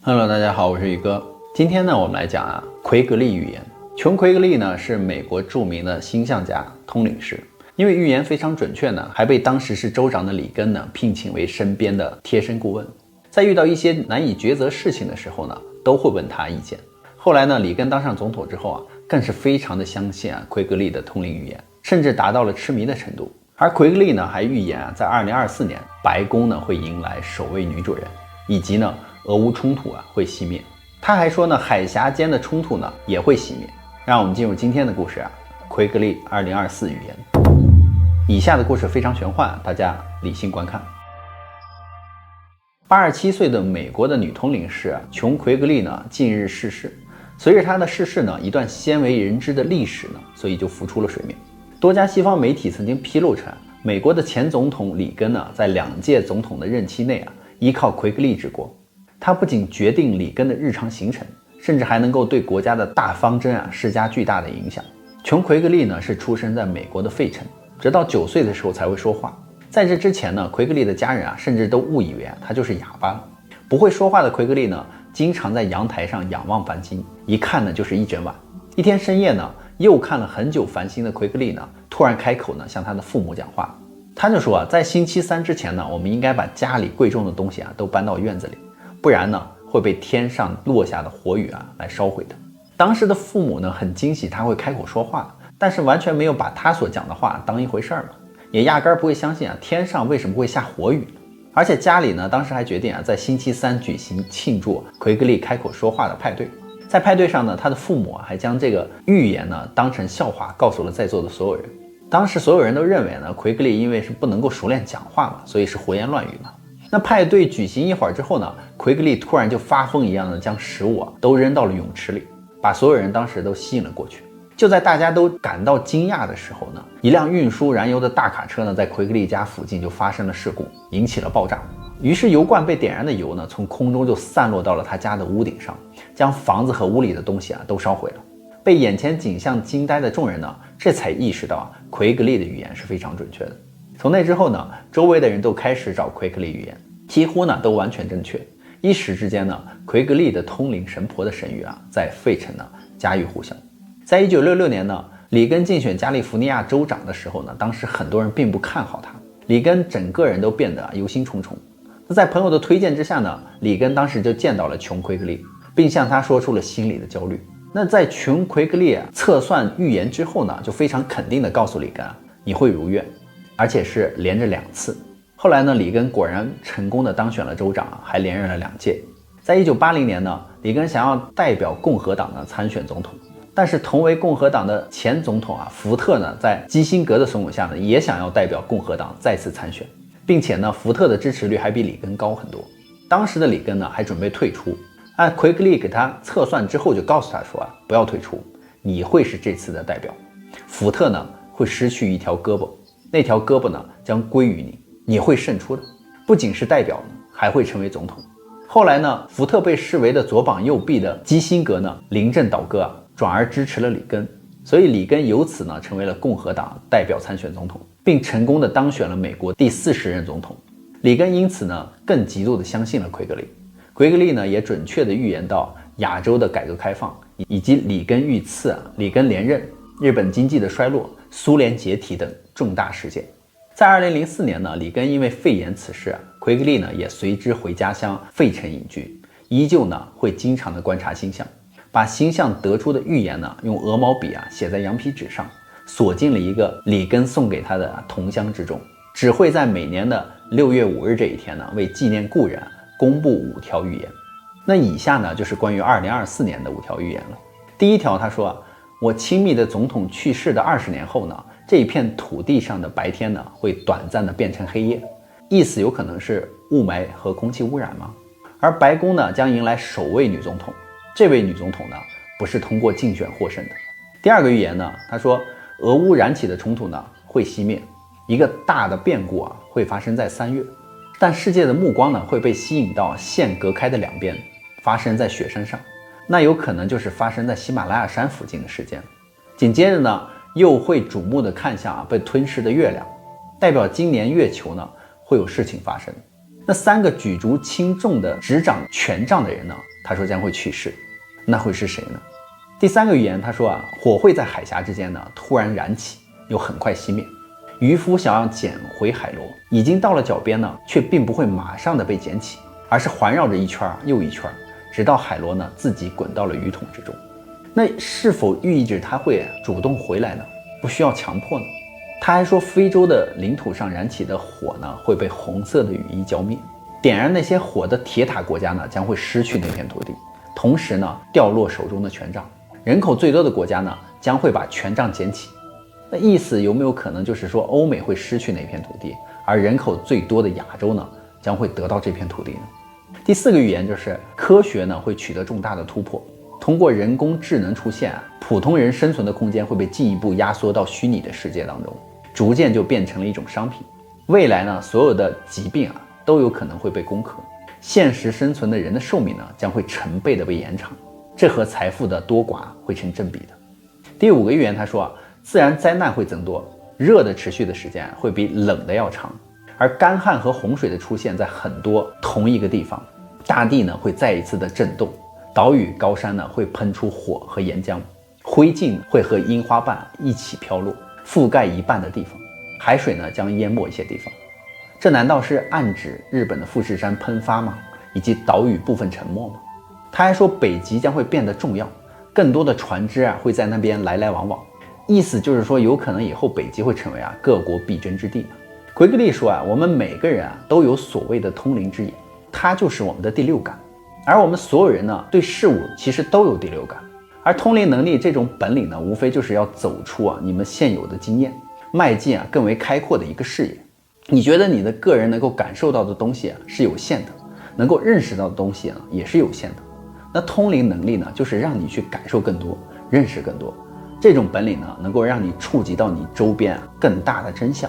Hello， 大家好，我是宇哥。今天呢，我们来讲奎格利预言。琼·奎格利呢是美国著名的星象家、通灵师，因为预言非常准确呢，还被当时是州长的里根呢聘请为身边的贴身顾问。在遇到一些难以抉择事情的时候呢，都会问他意见。后来呢，里根当上总统之后更是非常的相信奎格利的通灵预言，甚至达到了痴迷的程度。而奎格利呢还预言在2024年白宫呢会迎来首位女主人，以及呢俄乌冲突会熄灭。他还说呢海峡间的冲突呢也会熄灭。让我们进入今天的故事奎格利2024预言。以下的故事非常玄幻，大家理性观看。87岁的美国的女通灵师琼·奎格利呢近日逝世。随着她的逝世呢，一段鲜为人知的历史呢，所以就浮出了水面。多家西方媒体曾经披露称，美国的前总统里根呢，在2届总统的任期内依靠奎格利治国。他不仅决定里根的日常行程，甚至还能够对国家的大方针施加巨大的影响。琼·奎格利呢是出生在美国的费城，直到9岁的时候才会说话。在这之前呢，奎格利的家人甚至都误以为他就是哑巴了。不会说话的奎格利呢，经常在阳台上仰望繁星，一看呢就是一整晚。一天深夜呢，又看了很久繁星的奎格利呢，突然开口呢向他的父母讲话。他就说在星期3之前呢，我们应该把家里贵重的东西都搬到院子里，不然呢会被天上落下的火雨来烧毁的。当时的父母呢很惊喜他会开口说话，但是完全没有把他所讲的话当一回事嘛，也压根不会相信天上为什么会下火雨。而且家里呢当时还决定在星期3举行庆祝奎格利开口说话的派对。在派对上呢，他的父母还将这个预言呢当成笑话告诉了在座的所有人。当时所有人都认为呢，奎格利因为是不能够熟练讲话嘛，所以是胡言乱语嘛。那派对举行一会儿之后呢，奎格利突然就发疯一样的将食物都扔到了泳池里，把所有人当时都吸引了过去。就在大家都感到惊讶的时候呢，一辆运输燃油的大卡车呢在奎格利家附近就发生了事故，引起了爆炸。于是油罐被点燃的油呢从空中就散落到了他家的屋顶上，将房子和屋里的东西都烧毁了。被眼前景象惊呆的众人呢，这才意识到奎格利的预言是非常准确的。从那之后呢，周围的人都开始找奎格利预言，几乎呢都完全正确。一时之间呢，奎格利的通灵神婆的声誉在费城呢家喻户晓。在1966年呢，里根竞选加利福尼亚州长的时候呢，当时很多人并不看好他，里根整个人都变得忧心忡忡。那在朋友的推荐之下呢，里根当时就见到了琼·奎格利，并向他说出了心里的焦虑。那在琼·奎格利测算预言之后呢，就非常肯定地告诉里根你会如愿，而且是连着2次。后来呢，里根果然成功地当选了州长，还连任了2届。在1980年呢，里根想要代表共和党呢参选总统，但是同为共和党的前总统福特呢，在基辛格的怂恿下呢，也想要代表共和党再次参选，并且呢，福特的支持率还比里根高很多。当时的里根呢，还准备退出。按奎格利给他测算之后，就告诉他说不要退出，你会是这次的代表。福特呢会失去一条胳膊，那条胳膊呢将归于你，你会胜出的，不仅是代表呢，还会成为总统。后来呢，福特被视为的左膀右臂的基辛格呢临阵倒戈转而支持了里根，所以里根由此呢成为了共和党代表参选总统，并成功的当选了美国第40任总统。里根因此呢更极度的相信了奎格利。奎格利呢也准确地预言到亚洲的改革开放，以及里根遇刺、里根连任、日本经济的衰落、苏联解体等重大事件。在2004年呢，里根因为肺炎辞世，奎格利呢也随之回家乡费城隐居，依旧呢会经常的观察星象，把星象得出的预言呢用鹅毛笔写在羊皮纸上，锁进了一个里根送给他的铜箱之中，只会在每年的6月5日这一天呢为纪念故人公布5条预言。那以下呢就是关于2024年的5条预言了。第一条他说我亲密的总统去世的20年后呢，这一片土地上的白天呢会短暂的变成黑夜，意思有可能是雾霾和空气污染吗？而白宫呢将迎来首位女总统，这位女总统呢不是通过竞选获胜的。第二个预言呢，他说俄乌燃起的冲突呢会熄灭，一个大的变故会发生在3月。但世界的目光呢会被吸引到线隔开的2边，发生在雪山上，那有可能就是发生在喜马拉雅山附近的事件。紧接着呢，又会瞩目的看向被吞噬的月亮，代表今年月球呢会有事情发生。那3个举足轻重的执掌权杖的人呢，他说将会去世，那会是谁呢？第3个预言他说火会在海峡之间呢突然燃起，又很快熄灭。渔夫想要捡回海螺，已经到了脚边呢，却并不会马上的被捡起，而是环绕着一圈又一圈，直到海螺呢自己滚到了鱼桶之中。那是否寓意着他会主动回来呢？不需要强迫呢？他还说非洲的领土上燃起的火呢会被红色的羽翼浇灭，点燃那些火的铁塔国家呢将会失去那片土地，同时呢掉落手中的权杖。人口最多的国家呢将会把权杖捡起。那意思有没有可能就是说欧美会失去那片土地，而人口最多的亚洲呢将会得到这片土地呢？第4个预言就是科学呢会取得重大的突破，通过人工智能出现普通人生存的空间会被进一步压缩到虚拟的世界当中，逐渐就变成了一种商品。未来呢所有的疾病都有可能会被攻克，现实生存的人的寿命呢将会成倍的被延长，这和财富的多寡会成正比的。第5个预言他说自然灾难会增多，热的持续的时间会比冷的要长，而干旱和洪水的出现在很多同一个地方，大地呢会再一次的震动，岛屿高山呢会喷出火和岩浆，灰烬会和樱花瓣一起飘落，覆盖一半的地方，海水呢将淹没一些地方。这难道是暗指日本的富士山喷发吗？以及岛屿部分沉没吗？他还说北极将会变得重要，更多的船只会在那边来来往往，意思就是说有可能以后北极会成为各国必争之地呢。奎格利说我们每个人都有所谓的通灵之眼，它就是我们的第六感，而我们所有人呢对事物其实都有第六感，而通灵能力这种本领呢无非就是要走出你们现有的经验，迈进更为开阔的一个视野。你觉得你的个人能够感受到的东西是有限的，能够认识到的东西呢也是有限的，那通灵能力呢就是让你去感受更多，认识更多，这种本领呢能够让你触及到你周边更大的真相，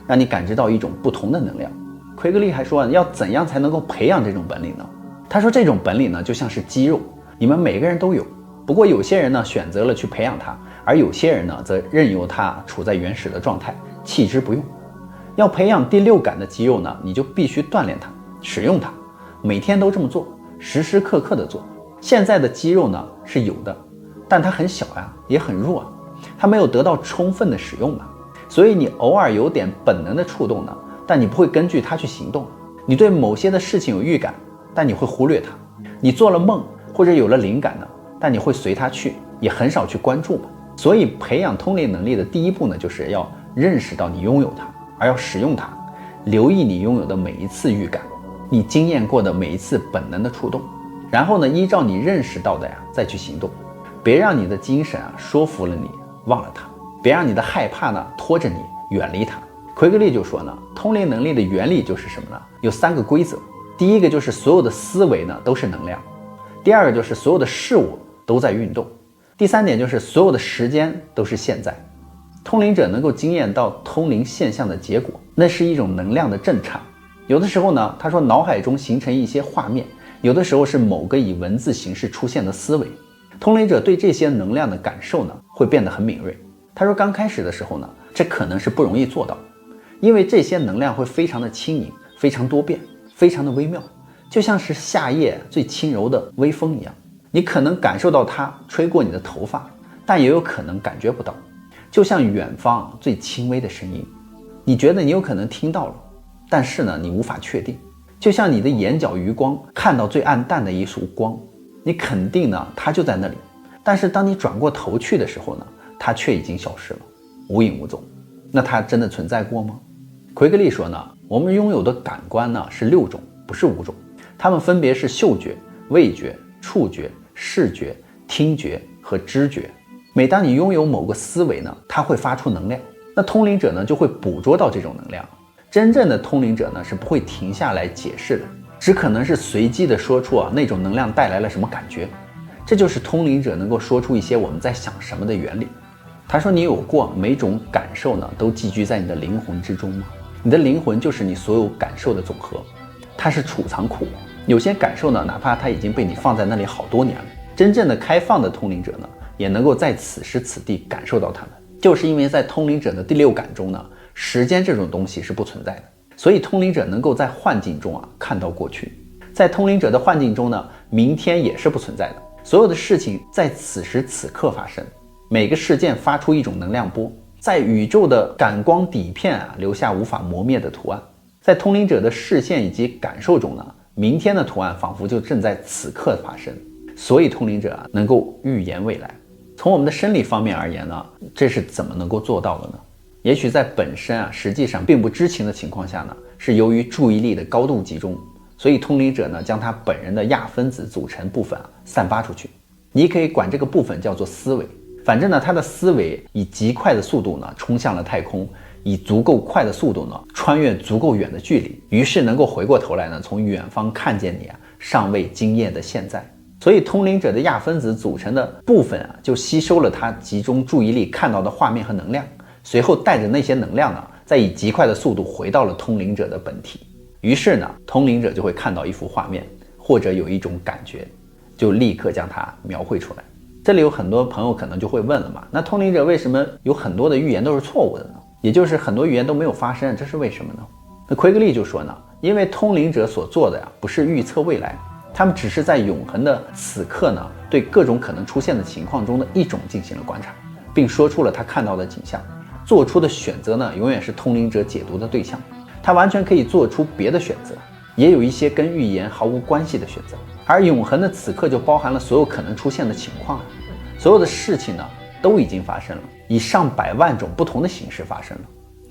让你感知到一种不同的能量。奎格利还说要怎样才能够培养这种本领呢？他说这种本领呢就像是肌肉，你们每个人都有，不过有些人呢选择了去培养它，而有些人呢则任由它处在原始的状态，弃之不用。要培养第六感的肌肉呢，你就必须锻炼它，使用它，每天都这么做，时时刻刻的做。现在的肌肉呢是有的，但它很小也很弱它没有得到充分的使用所以你偶尔有点本能的触动呢，但你不会根据它去行动。你对某些的事情有预感，但你会忽略它。你做了梦或者有了灵感呢，但你会随它去，也很少去关注所以培养通灵能力的第一步呢，就是要认识到你拥有它，而要使用它，留意你拥有的每一次预感，你经验过的每一次本能的触动，然后呢，依照你认识到的再去行动。别让你的精神说服了你忘了它，别让你的害怕呢拖着你远离它。奎格利就说呢，通灵能力的原理就是什么呢？有3个规则。第一个就是所有的思维呢都是能量，第二个就是所有的事物都在运动，第3点就是所有的时间都是现在。通灵者能够经验到通灵现象的结果，那是一种能量的震颤。有的时候呢，他说脑海中形成一些画面，有的时候是某个以文字形式出现的思维。通灵者对这些能量的感受呢会变得很敏锐。他说刚开始的时候呢，这可能是不容易做到，因为这些能量会非常的轻盈，非常多变，非常的微妙，就像是夏夜最轻柔的微风一样。你可能感受到它吹过你的头发，但也有可能感觉不到，就像远方最轻微的声音，你觉得你有可能听到了，但是呢你无法确定。就像你的眼角余光看到最暗淡的一束光，你肯定呢它就在那里，但是当你转过头去的时候呢，它却已经消失了，无影无踪。那它真的存在过吗？奎格利说呢，我们拥有的感官呢是6种，不是5种，它们分别是嗅觉、味觉、触觉、视觉、听觉和知觉。每当你拥有某个思维呢，它会发出能量，那通灵者呢就会捕捉到这种能量。真正的通灵者呢是不会停下来解释的，只可能是随机的说出那种能量带来了什么感觉。这就是通灵者能够说出一些我们在想什么的原理。他说你有过每种感受呢都寄居在你的灵魂之中吗？你的灵魂就是你所有感受的总和，它是储藏库。有些感受呢，哪怕它已经被你放在那里好多年了，真正的开放的通灵者呢也能够在此时此地感受到它们。就是因为在通灵者的第6感中呢，时间这种东西是不存在的，所以通灵者能够在幻境中看到过去。在通灵者的幻境中呢，明天也是不存在的，所有的事情在此时此刻发生，每个事件发出一种能量波，在宇宙的感光底片留下无法磨灭的图案。在通灵者的视线以及感受中呢，明天的图案仿佛就正在此刻发生。所以通灵者能够预言未来。从我们的生理方面而言呢，这是怎么能够做到的呢？也许在本身实际上并不知情的情况下呢，是由于注意力的高度集中，所以通灵者呢将他本人的亚分子组成部分散发出去。你可以管这个部分叫做思维。反正呢，他的思维以极快的速度呢冲向了太空，以足够快的速度呢穿越足够远的距离，于是能够回过头来呢从远方看见你尚未经验的现在。所以通灵者的亚分子组成的部分就吸收了他集中注意力看到的画面和能量，随后带着那些能量呢再以极快的速度回到了通灵者的本体。于是呢，通灵者就会看到一幅画面，或者有一种感觉，就立刻将它描绘出来。这里有很多朋友可能就会问了嘛，那通灵者为什么有很多的预言都是错误的呢？也就是很多预言都没有发生，这是为什么呢？那奎格利就说呢，因为通灵者所做的不是预测未来，他们只是在永恒的此刻呢，对各种可能出现的情况中的一种进行了观察，并说出了他看到的景象。做出的选择呢，永远是通灵者解读的对象。他完全可以做出别的选择，也有一些跟预言毫无关系的选择。而永恒的此刻就包含了所有可能出现的情况，所有的事情呢都已经发生了，以上百万种不同的形式发生了，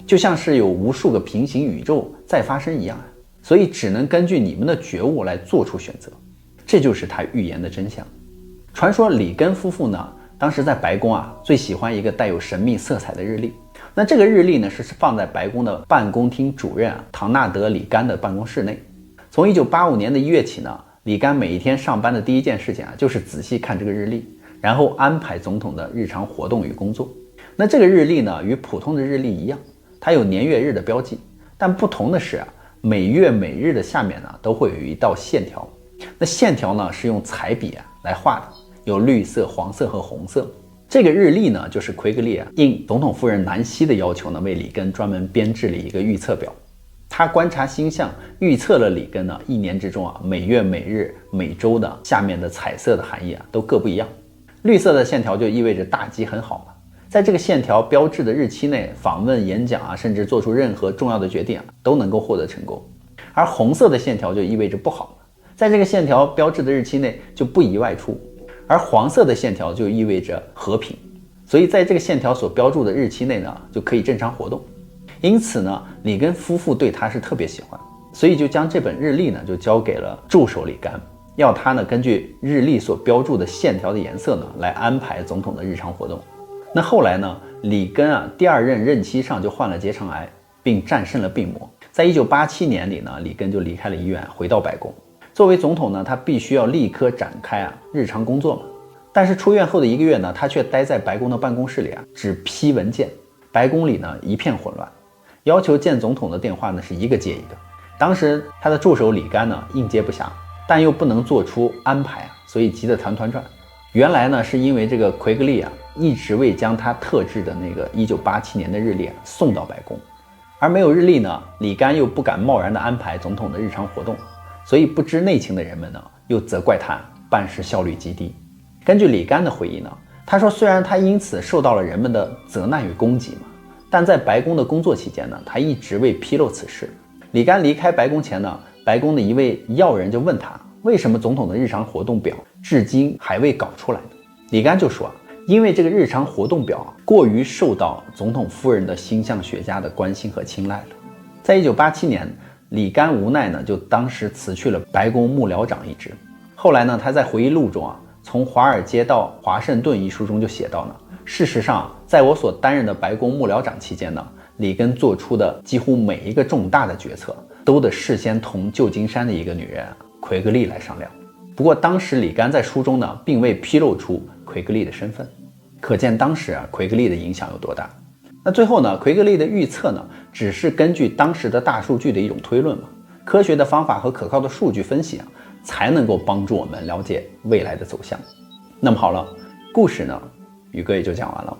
就像是有无数个平行宇宙在发生一样。所以只能根据你们的觉悟来做出选择，这就是他预言的真相。传说里根夫妇呢，当时在白宫最喜欢一个带有神秘色彩的日历。那这个日历呢是放在白宫的办公厅主任唐纳德·里干的办公室内。从1985年的1月起呢，里干每一天上班的第一件事情就是仔细看这个日历，然后安排总统的日常活动与工作。那这个日历呢与普通的日历一样，它有年月日的标记，但不同的是每月每日的下面呢都会有一道线条，那线条呢是用彩笔来画的，有绿色、黄色和红色。这个日历呢就是奎格利应总统夫人南希的要求呢，为里根专门编制了一个预测表。他观察星象，预测了里根呢1年之中每月每日每周的下面的彩色的含义都各不一样。绿色的线条就意味着大吉很好嘛，在这个线条标志的日期内访问、演讲甚至做出任何重要的决定都能够获得成功。而红色的线条就意味着不好，在这个线条标志的日期内就不宜外出。而黄色的线条就意味着和平，所以在这个线条所标注的日期内呢就可以正常活动。因此呢，里根夫妇对他是特别喜欢，所以就将这本日历呢就交给了助手里干，要他呢根据日历所标注的线条的颜色呢来安排总统的日常活动。那后来呢，里根第二任任期上就患了结肠癌，并战胜了病魔。在1987年里呢，里根就离开了医院，回到白宫。作为总统呢，他必须要立刻展开日常工作嘛。但是出院后的1个月呢，他却待在白宫的办公室里只批文件。白宫里呢一片混乱，要求见总统的电话呢是一个接一个。当时他的助手里干呢应接不暇，但又不能做出安排所以急得团团转。原来呢是因为这个奎格利一直未将他特制的那个1987年的日历送到白宫，而没有日历呢，里干又不敢贸然的安排总统的日常活动。所以不知内情的人们呢，又责怪他办事效率极低。根据里干的回忆呢，他说虽然他因此受到了人们的责难与攻击嘛，但在白宫的工作期间呢，他一直未披露此事。里干离开白宫前呢，白宫的一位要人就问他，为什么总统的日常活动表至今还未搞出来呢？里干就说因为这个日常活动表过于受到总统夫人的星象学家的关心和青睐了。在1987年，里干无奈呢，就当时辞去了白宫幕僚长一职。后来呢，他在回忆录中从华尔街到华盛顿一书中就写到呢，事实上，在我所担任的白宫幕僚长期间呢，里根做出的几乎每一个重大的决策，都得事先同旧金山的一个女人奎格利来商量。不过当时里干在书中呢，并未披露出奎格利的身份，可见当时奎格利的影响有多大。那最后呢，奎格利的预测呢，只是根据当时的大数据的一种推论嘛，科学的方法和可靠的数据分析才能够帮助我们了解未来的走向。那么好了，故事呢，宇哥也就讲完了。